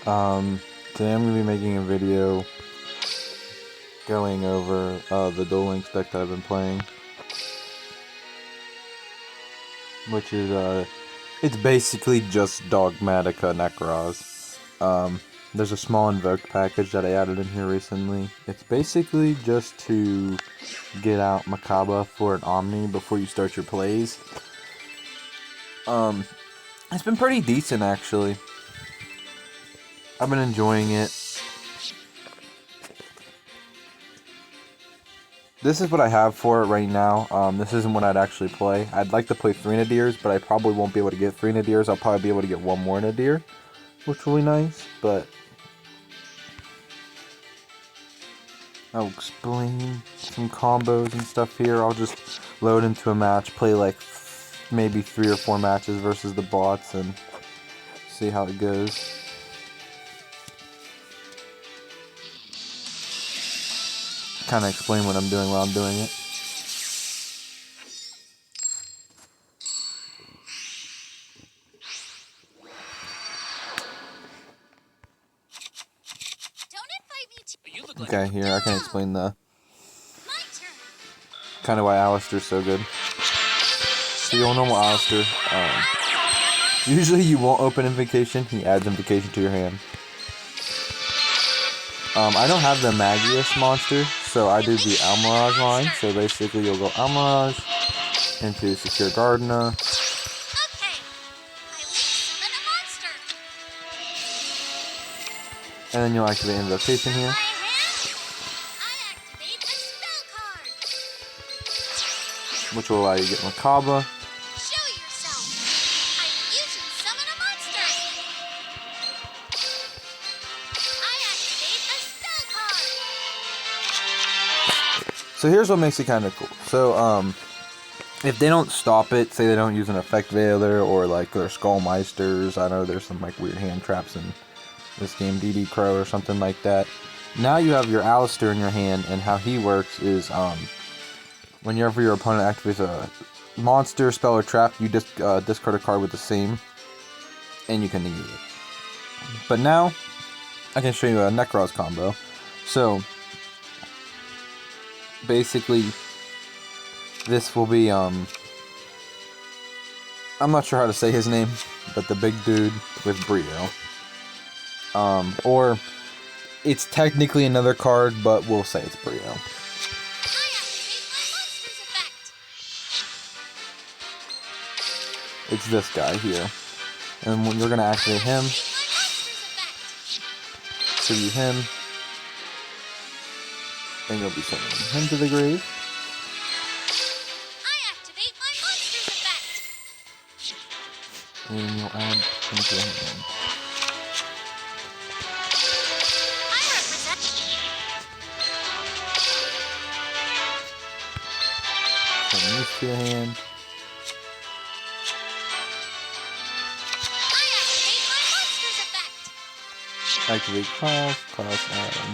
Today I'm going to be making a video going over the Duel Links deck that I've been playing, which is it's basically just Dogmatika Nekroz. There's a small Invoked package that I added in here recently. It's basically just to get out Makaba for an Omni before you start your plays. It's been pretty decent actually. I've been enjoying it. This is what I have for it right now. This isn't what I'd actually play. I'd like to play 3 Nadirs, but I probably won't be able to get 3 Nadirs. I'll probably be able to get 1 more Nadir, which will be nice, but I'll explain some combos and stuff here. I'll just load into a match, play like maybe 3 or 4 matches versus the bots, and see how it goes. Kind of explain what I'm doing while I'm doing it. Okay, here I can explain the kind of why Alistair's so good. So your normal Alistair, usually you won't open Invocation. He adds Invocation to your hand. I don't have the Magius monster, so I do the Almirage line. So basically you'll go Almirage into Secure Gardener. And then you'll activate Invocation here. Which will allow you to get Makaba. So here's what makes it kind of cool. So, if they don't stop it, say they don't use an Effect Veiler or like their Skullmeisters, I know there's some like weird hand traps in this game, DD Crow or something like that. Now you have your Alistair in your hand, and how he works is, whenever your opponent activates a monster, spell, or trap, you just discard a card with the same, and you can negate it. But now, I can show you a Nekroz combo. So, basically, this will be, I'm not sure how to say his name, but the big dude with Brio. Or, it's technically another card, but we'll say it's Brio. It's this guy here. And when you're going to activate him, tribute him, and you'll be sending him to the grave. And you'll add him to the hand. Send these to your hand. Activate Claws, Kaleidoscope.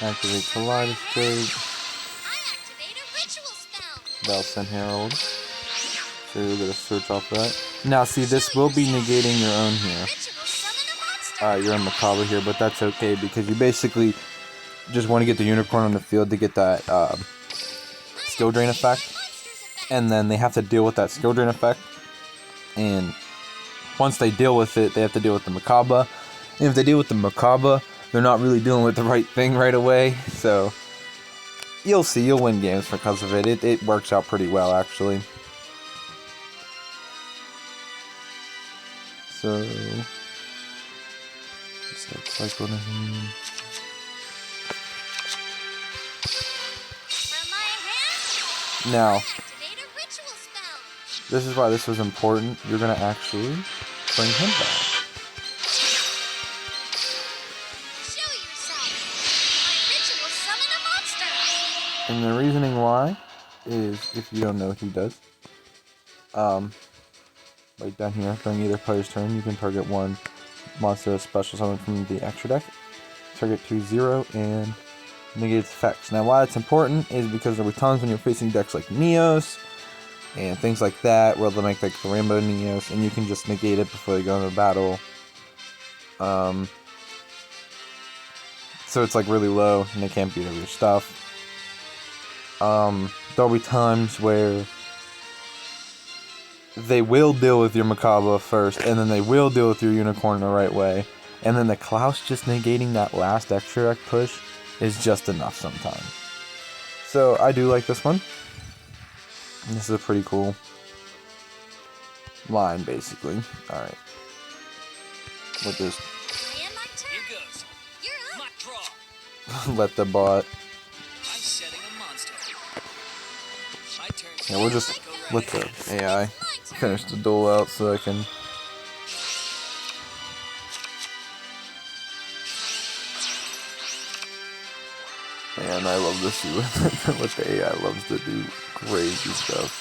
Activate Kaleidoscope. Valsen Herald. So you're going to search off that. Now see, this will be negating your own here. You're in Makaba here, but that's okay because you basically just want to get the Unicorn on the field to get that skill drain effect. And then they have to deal with that skill drain effect. And once they deal with it, they have to deal with the Makaba. And if they deal with the Makaba, they're not really dealing with the right thing right away. So, you'll see, you'll win games because of it. It works out pretty well, actually. So, set cycle to him. Now, this is why this was important. You're going to actually bring him back. And the reasoning why is, if you don't know what he does, right down here, during either player's turn, you can target one monster special summon from the extra deck, target 2/0, and negate its effects. Now, why it's important is because there were times when you're facing decks like Neos, and things like that, where they'll make like the Rainbow Neos, and you can just negate it before they go into battle. So it's like really low, and they can't beat up your stuff. There'll be times where they will deal with your Makaba first, and then they will deal with your Unicorn the right way, and then the Klaus just negating that last extra deck push is just enough sometimes. So I do like this one. This is a pretty cool line, basically. Alright. We'll just let the bot. Yeah, we'll just let the AI finish the duel out so I can. Man, I love to see what the AI loves to do. Crazy stuff.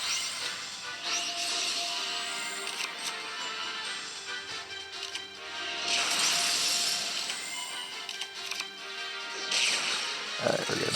Alright, we're good.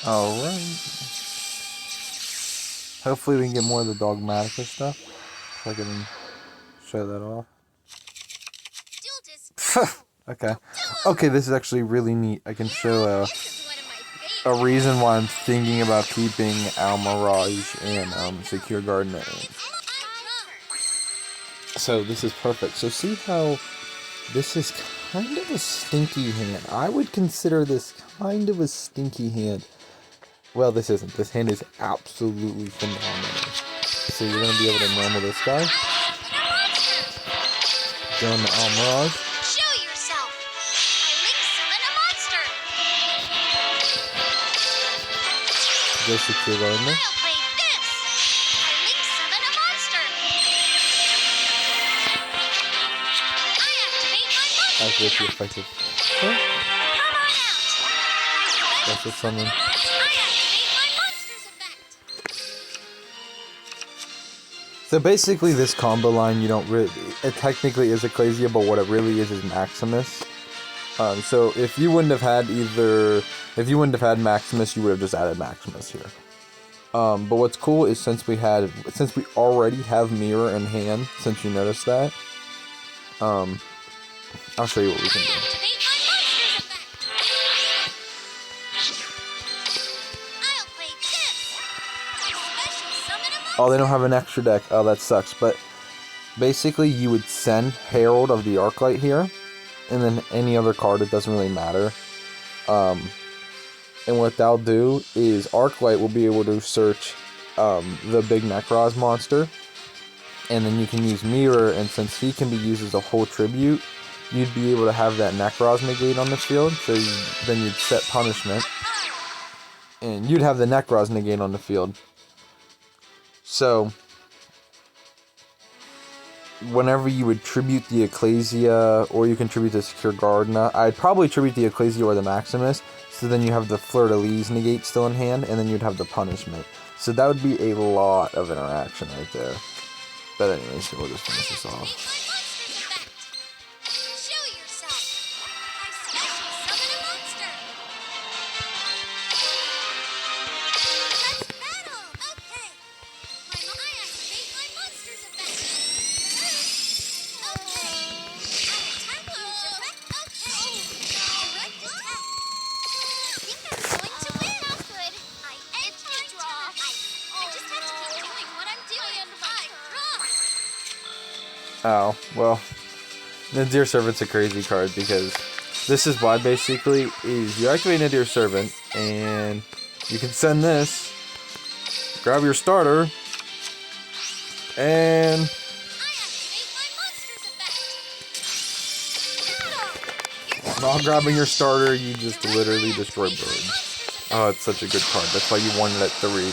Alright. Hopefully we can get more of the Dogmatika stuff. So I can show that off. Okay. Okay, this is actually really neat. I can show a reason why I'm thinking about keeping Mirage and Secure Garden at hand. So this is perfect. So see how this is kind of a stinky hand. I would consider this kind of a stinky hand. Well, this isn't. This hand is absolutely phenomenal. So you're going to be able to normal this guy. Go into Mirage. Show yourself. I link summon a monster. Go Secure Garden. I'll play this. I link summon a monster. I activate my monster. Activate the effective. Huh? Come on out. Special summon. So basically this combo line, you don't really, it technically is Ecclesia, but what it really is Maximus. So if you wouldn't have had Maximus, you would have just added Maximus here. But what's cool is since we already have Mirror in hand, since you noticed that, I'll show you what we can do. Oh, they don't have an extra deck. Oh, that sucks. But basically, you would send Herald of the Arclight here, and then any other card, it doesn't really matter. And what they'll do is Arclight will be able to search the big Nekroz monster, and then you can use Mirror, and since he can be used as a whole tribute, you'd be able to have that Nekroz negate on the field, so then you'd set punishment, and you'd have the Nekroz negate on the field. So, whenever you would tribute the Ecclesia, or you can tribute the Secure Garden, I'd probably tribute the Ecclesia or the Maximus, so then you have the Fleur-de-Lis negate still in hand, and then you'd have the punishment. So that would be a lot of interaction right there. But anyways, we'll just finish this off. Oh, well, Nadir Servant's a crazy card because this is why basically is you activate Nadir Servant and you can send this, grab your starter, and while grabbing your starter, you just literally destroy birds. Oh, it's such a good card. That's why you won it at 3.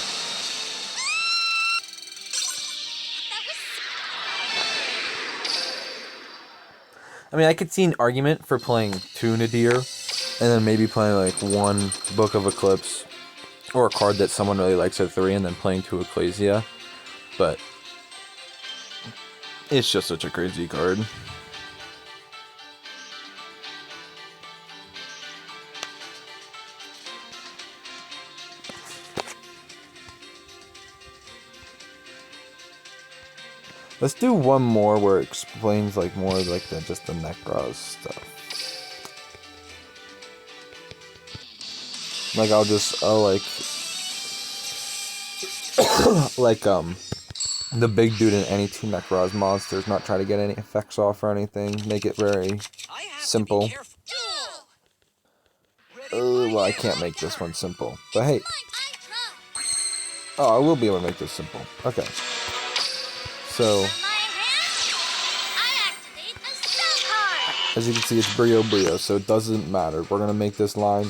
I mean, I could see an argument for playing 2 Nadir, and then maybe playing like 1 Book of Eclipse, or a card that someone really likes at 3, and then playing 2 Ecclesia. But it's just such a crazy card. Let's do one more where it explains like more like just the Nekroz stuff. Like I'll like the big dude in any 2 Nekroz monsters, not try to get any effects off or anything. Make it very simple. Oh, well, I can't make this one simple. But hey. Oh, I will be able to make this simple. Okay. So, as you can see, it's Brio, so it doesn't matter. We're going to make this line.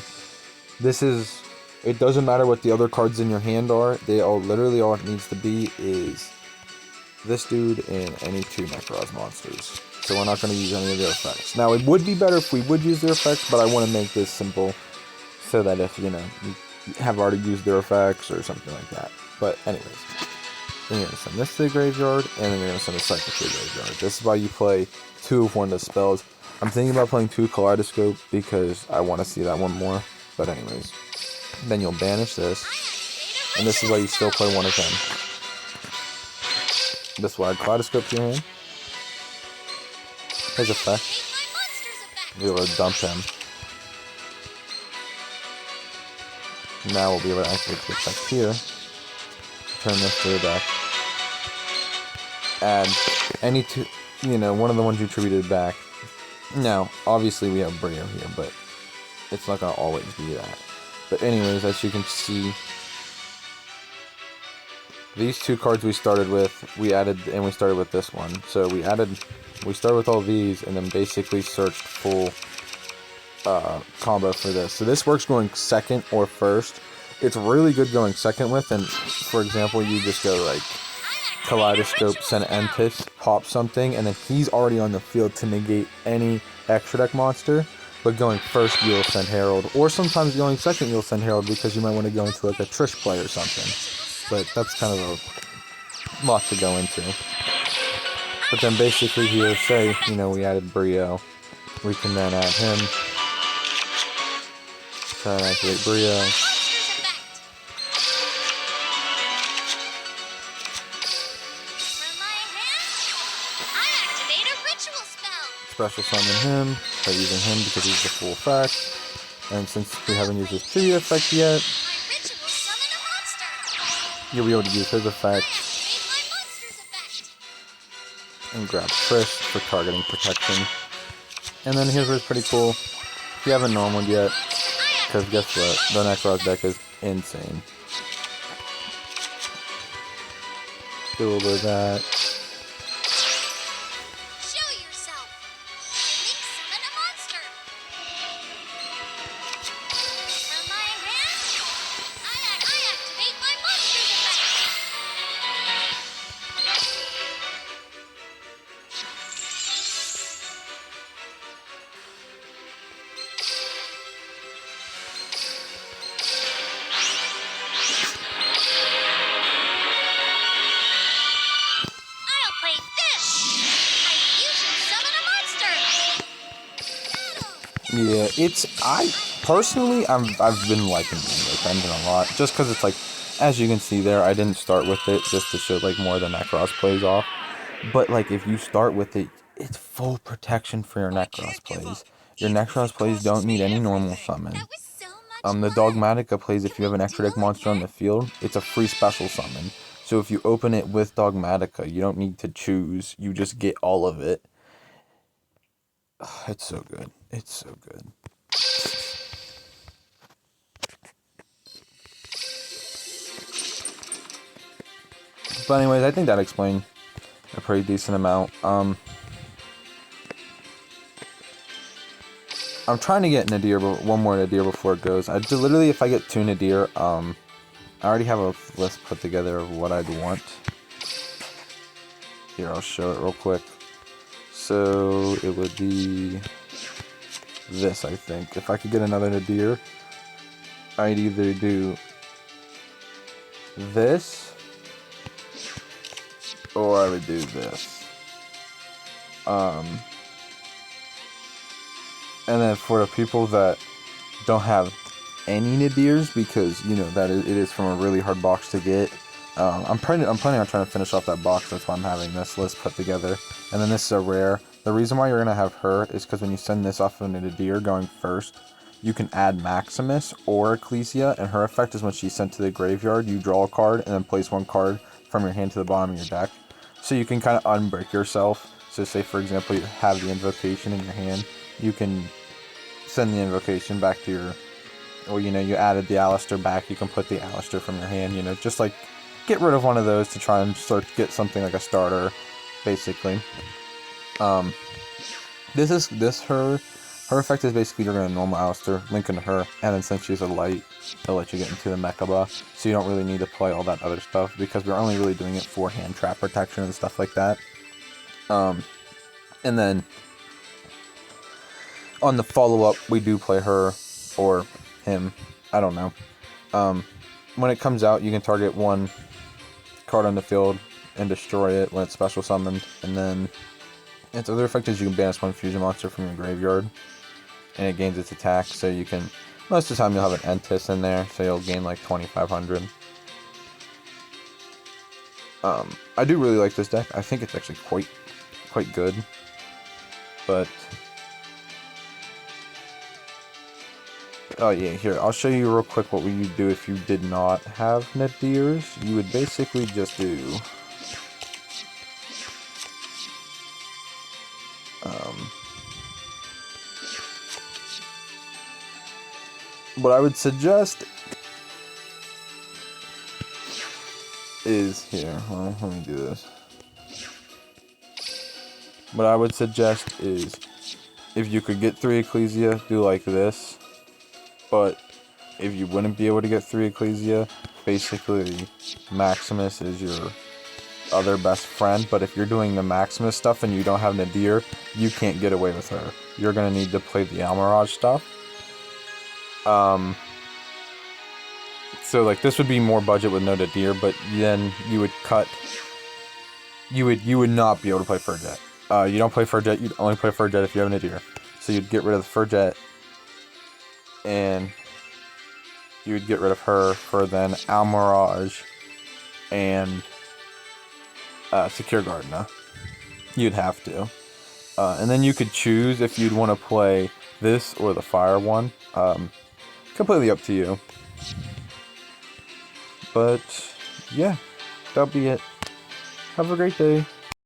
It doesn't matter what the other cards in your hand are. Literally all it needs to be is this dude and any 2 Nekroz monsters. So we're not going to use any of their effects. Now, it would be better if we would use their effects, but I want to make this simple so that if, you have already used their effects or something like that. But anyways. Then you're going to send this to the graveyard, and then you're going to send a cycle to the graveyard. This is why you play 2 of one of the spells. I'm thinking about playing 2 Kaleidoscope because I want to see that one more. But anyways. Then you'll banish this. And this is why you still play 1 of them. This is why I Kaleidoscope to your hand. His effect. You'll be able to dump him. Now we'll be able to activate the effect here. Turn this to the deck. Add any 2, one of the ones you attributed back. Now, obviously we have Brio here, but it's not going to always be that. But anyways, as you can see, these 2 cards we started with, we started with this one. So we started with all these, and then basically searched full combo for this. So this works going second or first. It's really good going second with, and for example, you just go like Kaleidoscope, send Entis, pop something, and then he's already on the field to negate any extra deck monster. But going first, you'll send Herald, or sometimes going second, you'll send Herald because you might want to go into like a Trish play or something. But that's kind of a lot to go into. But then basically here, say, we added Brio, we can then add him, try and activate Brio. Special summon him by using him because he's the full effect. And since we haven't used his trivia effect yet, you'll be able to use his effect and grab Trish for targeting protection. And then here's where it's pretty cool. If you haven't known one yet, because guess what? The Nekroz deck is insane. Do a little bit of that. Yeah, I've been liking Invoked Engine a lot, just because it's like, as you can see there, I didn't start with it just to show like more of the Nekroz plays off, but like if you start with it, it's full protection for your Nekroz plays. Your Nekroz plays don't need any normal summon. The Dogmatika plays, if you have an extra deck monster on the field, it's a free special summon. So if you open it with Dogmatika, you don't need to choose, you just get all of it. It's so good. It's so good. But anyways, I think that explained a pretty decent amount. I'm trying to get Nadir, but one more Nadir before it goes. Literally, if I get 2 Nadir, I already have a list put together of what I'd want. Here, I'll show it real quick. So it would be this, I think. If I could get another Nadir, I'd either do this, or I would do this. And then for the people that don't have any Nadirs, because you know that it is from a really hard box to get. I'm planning on trying to finish off that box. That's why I'm having this list put together. And then this is a rare. The reason why you're gonna have her is because when you send this off of a Nadir going first, you can add Maximus or Ecclesia, and her effect is when she's sent to the graveyard, you draw a card and then place one card from your hand to the bottom of your deck. So you can kind of unbreak yourself. So say for example you have the invocation in your hand, you can send the invocation back to your, or you know, you added the Alistair back, you can put the Alistair from your hand, you know, just like get rid of one of those to try and start to get something like a starter, basically. Her effect is basically you're gonna normal Alistair, link into her, and then since she's a light, it'll let you get into the Mecha buff, so you don't really need to play all that other stuff, because we're only really doing it for hand trap protection and stuff like that. And then on the follow-up, we do play her, or him, I don't know. When it comes out, you can target one card on the field and destroy it when it's special summoned, and then its other effect is you can banish one fusion monster from your graveyard, and it gains its attack, so you can, most of the time you'll have an Entis in there, so you'll gain like 2,500. I do really like this deck. I think it's actually quite good, but oh yeah, here, I'll show you real quick what you do if you did not have Nadirs. You would basically just do what I would suggest is here. Well, let me do this. What I would suggest is if you could get 3 Ecclesia, do like this. But if you wouldn't be able to get 3 Ecclesia, basically Maximus is your other best friend. But if you're doing the Maximus stuff and you don't have Nadir, you can't get away with her. You're going to need to play the Almirage stuff. So like this would be more budget with no Nadir, but then you would cut. You would not be able to play Furjet. You don't play Furjet. You'd only play Furjet if you have Nadir. So you'd get rid of the Furjet, and you would get rid of her for then Almirage and Secure Gardener. You'd have to. And then you could choose if you'd want to play this or the Fire one. Completely up to you. But, yeah, that'll be it. Have a great day.